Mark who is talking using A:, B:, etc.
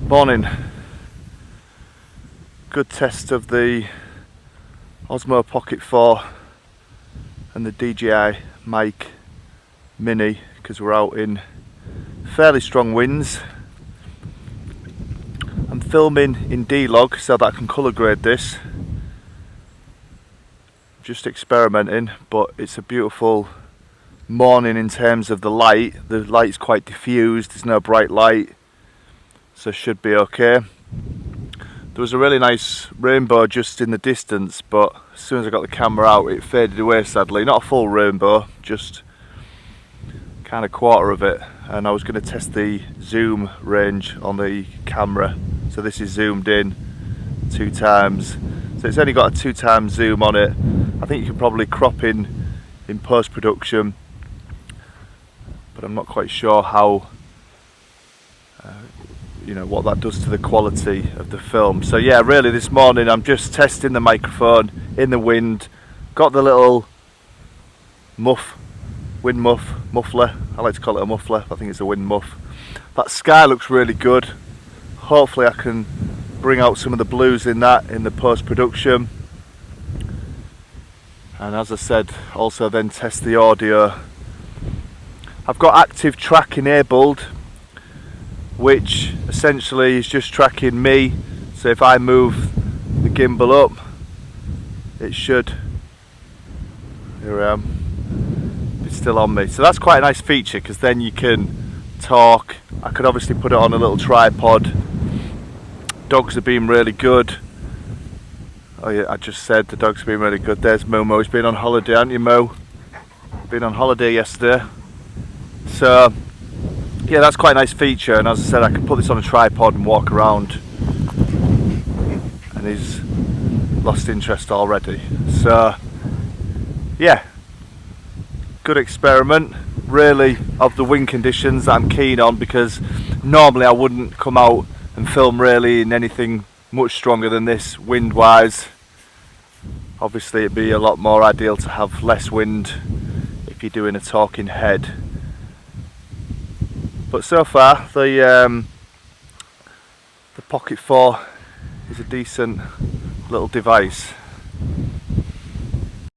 A: Morning. Good test of the Osmo Pocket 4 and the DJI Mic Mini, because we're out in fairly strong winds. I'm filming in D-Log so that I can colour grade this. Just experimenting, but it's a beautiful morning in terms of the light. The light's quite diffused, there's no bright light, so should be okay. There was a really nice rainbow just in the distance, but as soon as I got the camera out it faded away sadly. Not a full rainbow, just kind of quarter of it. And I was going to test the zoom range on the camera, so this is zoomed in 2 times, so it's only got a 2 times zoom on it. I think you can probably crop in post-production, but I'm not quite sure how what that does to the quality of the film. So yeah, really this morning I'm just testing the microphone in the wind. Got the little wind muffler. I like to call it a muffler, I think it's a wind muff. That sky looks really good. Hopefully I can bring out some of the blues in that in the post-production. And as I said, also then test the audio. I've got active track enabled, which essentially is just tracking me. So if I move the gimbal up, it should, here I am, it's still on me. So that's quite a nice feature, because then you can talk. I could obviously put it on a little tripod. Dogs have been really good. Oh yeah, I just said the dogs have been really good. There's Momo, he's been on holiday, hasn't you, Mo? Been on holiday yesterday. So yeah, that's quite a nice feature, and as I said, I can put this on a tripod and walk around, and he's lost interest already. So yeah, good experiment really of the wind conditions that I'm keen on, because normally I wouldn't come out and film really in anything much stronger than this wind wise. Obviously it'd be a lot more ideal to have less wind if you're doing a talking head. But so far the Pocket 4 is a decent little device.